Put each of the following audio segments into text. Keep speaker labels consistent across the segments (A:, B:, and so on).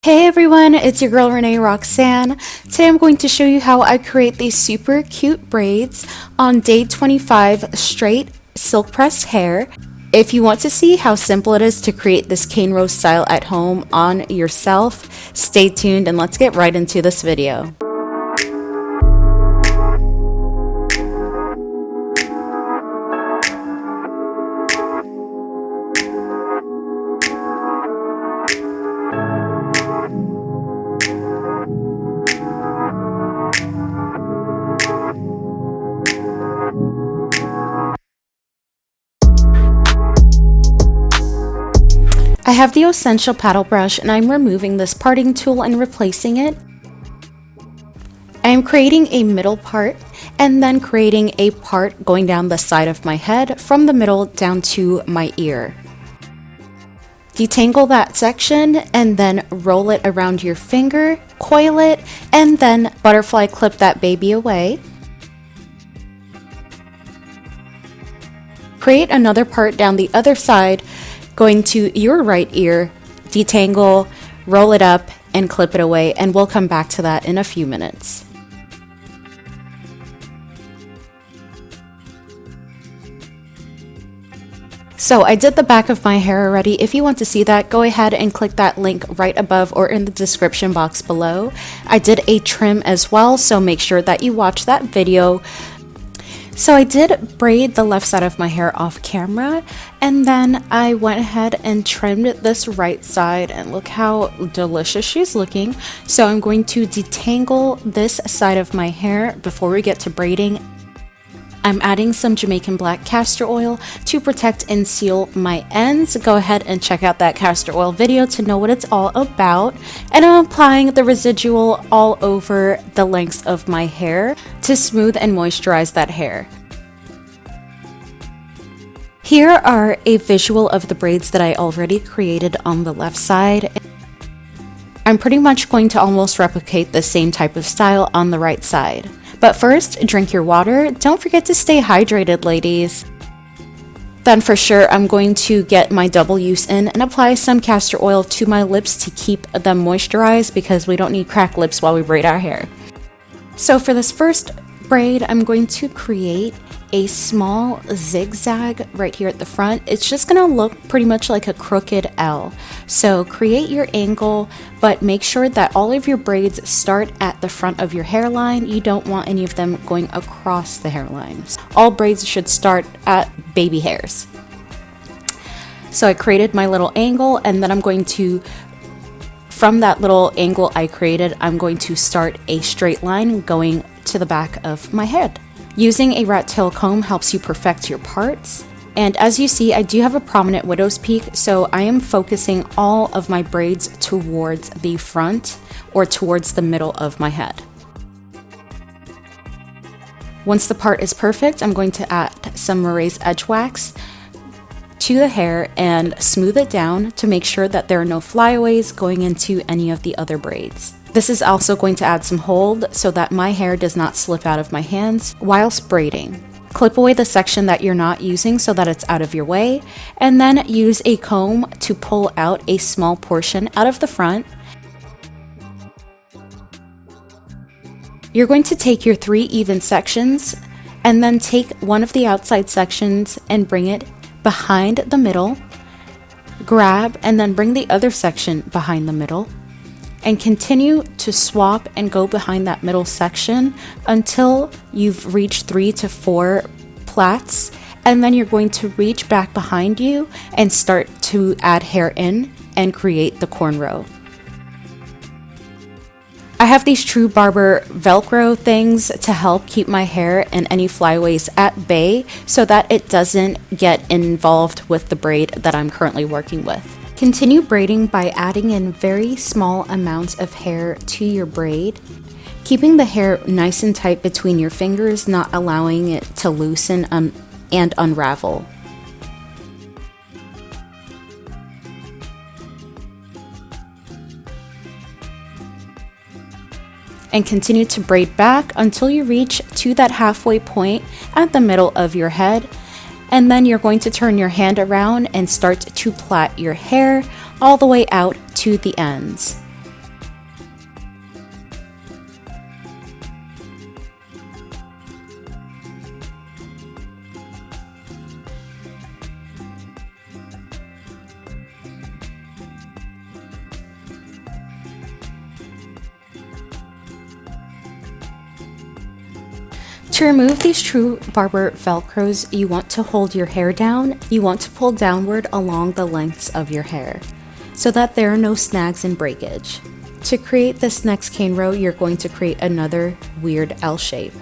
A: Hey everyone, it's your girl Renee Roxanne. Today I'm going to show you how I create these super cute braids on day 25 straight silk pressed hair. If you want to see how simple it is to create this Cornrow style at home on yourself, stay tuned and let's get right into this video. I have the Osensia paddle brush and I'm removing this parting tool and replacing it. I am creating a middle part and then creating a part going down the side of my head from the middle down to my ear. Detangle that section and then roll it around your finger, coil it, and then butterfly clip that baby away. Create another part down the other side going to your right ear, detangle, roll it up, and clip it away, and we'll come back to that in a few minutes. So I did the back of my hair already. If you want to see that, go ahead and click that link right above or in the description box below. I did a trim as well, so make sure that you watch that video. So I did braid the left side of my hair off camera, and then I went ahead and trimmed this right side, and look how delicious she's looking. So I'm going to detangle this side of my hair before we get to braiding. I'm adding some Jamaican black castor oil to protect and seal my ends. Go ahead and check out that castor oil video to know what it's all about. And I'm applying the residual all over the lengths of my hair to smooth and moisturize that hair. Here are a visual of the braids that I already created on the left side. I'm pretty much going to almost replicate the same type of style on the right side. But first, drink your water. Don't forget to stay hydrated, ladies. Then for sure, I'm going to get my double use in and apply some castor oil to my lips to keep them moisturized because we don't need cracked lips while we braid our hair. So for this first braid, I'm going to create a small zigzag right here at the front. It's just gonna look pretty much like a crooked L. So create your angle, but make sure that all of your braids start at the front of your hairline. You don't want any of them going across the hairline. All braids should start at baby hairs. So I created my little angle, and then I'm going to, from that little angle I created, I'm going to start a straight line going to the back of my head. Using a rat tail comb helps you perfect your parts. And as you see, I do have a prominent widow's peak, so I am focusing all of my braids towards the front or towards the middle of my head. Once the part is perfect, I'm going to add some Murray's Edge Wax to the hair and smooth it down to make sure that there are no flyaways going into any of the other braids. This is also going to add some hold so that my hair does not slip out of my hands whilst braiding. Clip away the section that you're not using so that it's out of your way, and then use a comb to pull out a small portion out of the front. You're going to take your 3 even sections and then take one of the outside sections and bring it behind the middle, grab and then bring the other section behind the middle, and continue to swap and go behind that middle section until you've reached 3 to 4 plaits, and then you're going to reach back behind you and start to add hair in and create the cornrow. I have these True Barber Velcro things to help keep my hair and any flyaways at bay so that it doesn't get involved with the braid that I'm currently working with. Continue braiding by adding in very small amounts of hair to your braid, keeping the hair nice and tight between your fingers, not allowing it to loosen and unravel. And continue to braid back until you reach to that halfway point at the middle of your head. And then you're going to turn your hand around and start to plait your hair all the way out to the ends. To remove these true barber velcros, you want to hold your hair down. You want to pull downward along the lengths of your hair so that there are no snags and breakage. To create this next cane row, you're going to create another weird L shape,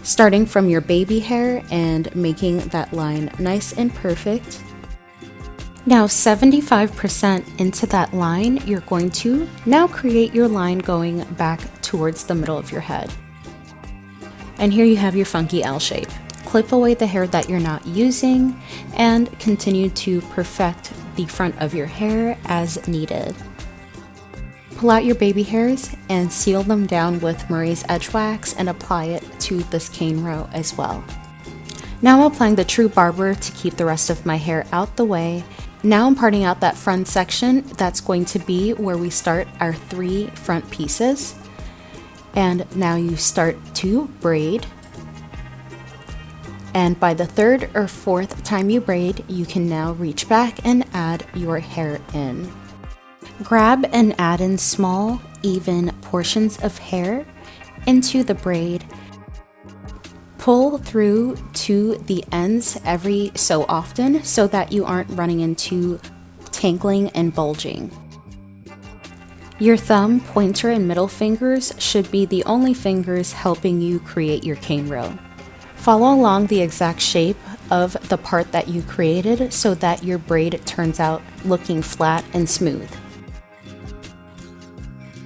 A: starting from your baby hair and making that line nice and perfect. Now 75% into that line, you're going to now create your line going back towards the middle of your head. And here you have your funky L shape. Clip away the hair that you're not using and continue to perfect the front of your hair as needed. Pull out your baby hairs and seal them down with Murray's Edge Wax and apply it to this cane row as well. Now I'm applying the True Barber to keep the rest of my hair out the way. Now I'm parting out that front section. That's going to be where we start our 3 front pieces. And now you start to braid. And by the 3rd or 4th time you braid, you can now reach back and add your hair in. Grab and add in small, even portions of hair into the braid. Pull through to the ends every so often so that you aren't running into tangling and bulging. Your thumb, pointer, and middle fingers should be the only fingers helping you create your cane row. Follow along the exact shape of the part that you created so that your braid turns out looking flat and smooth.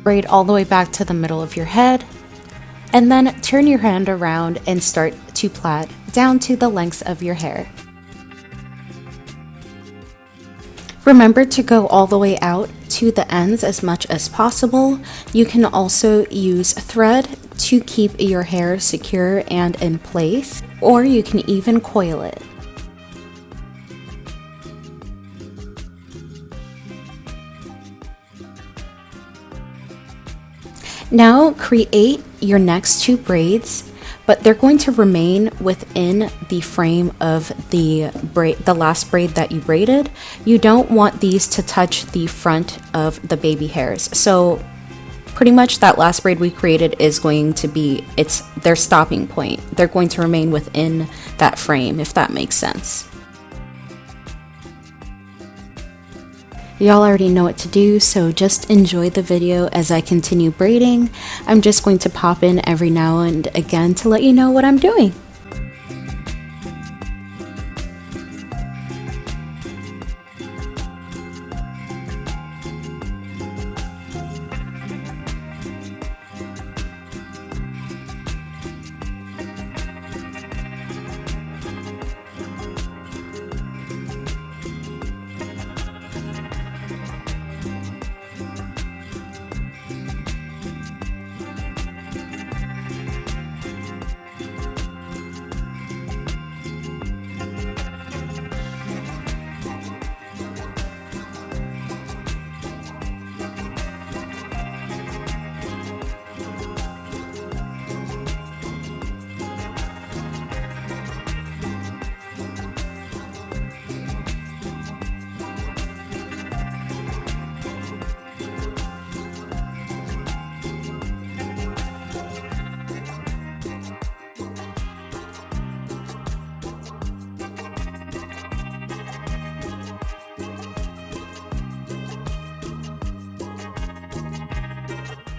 A: Braid all the way back to the middle of your head, and then turn your hand around and start to plait down to the lengths of your hair. Remember to go all the way out to the ends as much as possible. You can also use thread to keep your hair secure and in place, or you can even coil it. Now create your next 2 braids, but they're going to remain within the frame of the last braid that you braided. You don't want these to touch the front of the baby hairs. So pretty much that last braid we created is going to be their stopping point. They're going to remain within that frame, if that makes sense. Y'all already know what to do, so just enjoy the video as I continue braiding. I'm just going to pop in every now and again to let you know what I'm doing.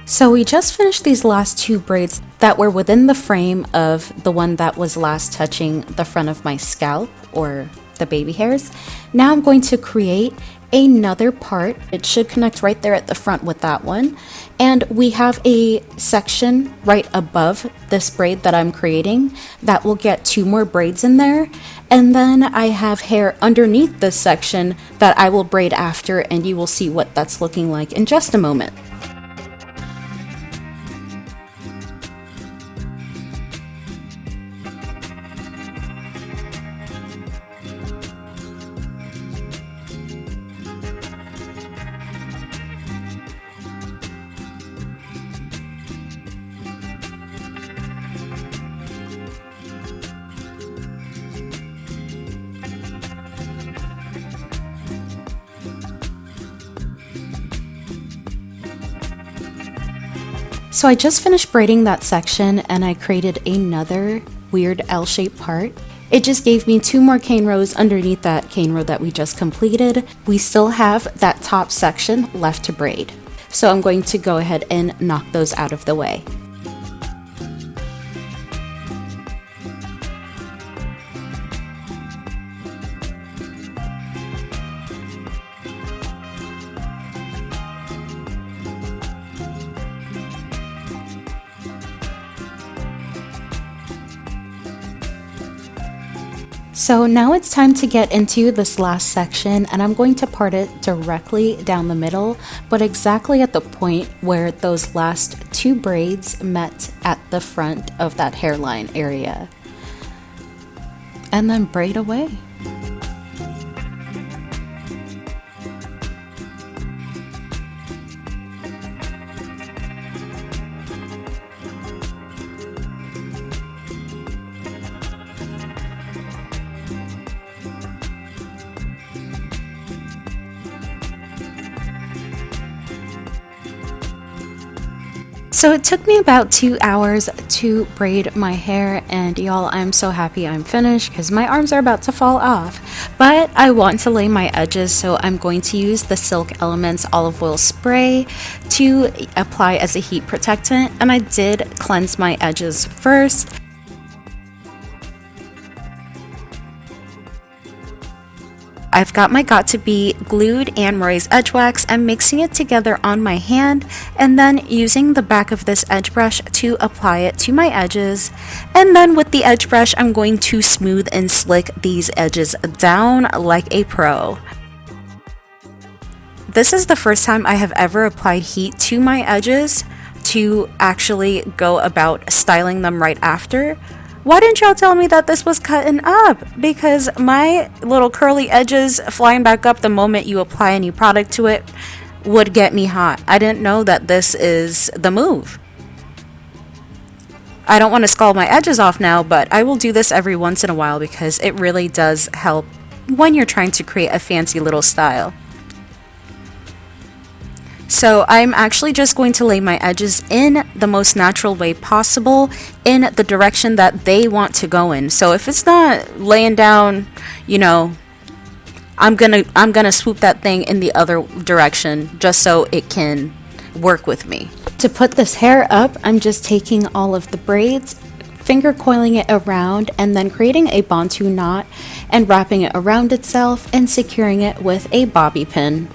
A: So we just finished these last 2 braids that were within the frame of the one that was last touching the front of my scalp, or the baby hairs. Now I'm going to create another part. It should connect right there at the front with that one. And we have a section right above this braid that I'm creating that will get 2 more braids in there. And then I have hair underneath this section that I will braid after, and you will see what that's looking like in just a moment. So I just finished braiding that section and I created another weird L-shaped part. It just gave me 2 more cane rows underneath that cane row that we just completed. We still have that top section left to braid. So I'm going to go ahead and knock those out of the way. So now it's time to get into this last section, and I'm going to part it directly down the middle, but exactly at the point where those last 2 braids met at the front of that hairline area. And then braid away. So it took me about 2 hours to braid my hair, and y'all, I'm so happy I'm finished because my arms are about to fall off. But I want to lay my edges, so I'm going to use the Silk Elements olive oil spray to apply as a heat protectant, and I did cleanse my edges first. I've got my Got2b glued and raised edge wax. I'm mixing it together on my hand and then using the back of this edge brush to apply it to my edges. And then with the edge brush, I'm going to smooth and slick these edges down like a pro. This is the first time I have ever applied heat to my edges to actually go about styling them right after. Why didn't y'all tell me that this was cutting up? Because my little curly edges flying back up the moment you apply a new product to it would get me hot. I didn't know that this is the move. I don't want to scald my edges off now, but I will do this every once in a while because it really does help when you're trying to create a fancy little style. So I'm actually just going to lay my edges in the most natural way possible in the direction that they want to go in. So if it's not laying down, you know, I'm gonna swoop that thing in the other direction just so it can work with me. To put this hair up, I'm just taking all of the braids, finger coiling it around, and then creating a bantu knot and wrapping it around itself and securing it with a bobby pin.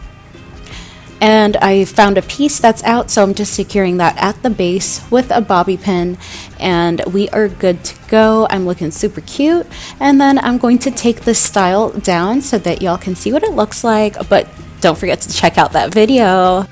A: And I found a piece that's out, so I'm just securing that at the base with a bobby pin, and we are good to go. I'm looking super cute, and then I'm going to take this style down so that y'all can see what it looks like, but don't forget to check out that video.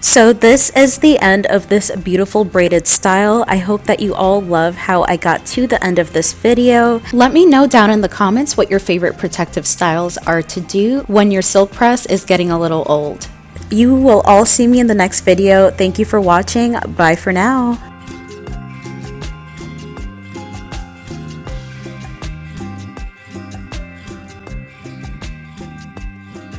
A: So this is the end of this beautiful braided style. I hope that you all love how I got to the end of this video. Let me know down in the comments what your favorite protective styles are to do when your silk press is getting a little old. You will all see me in the next video. Thank you for watching. Bye for now.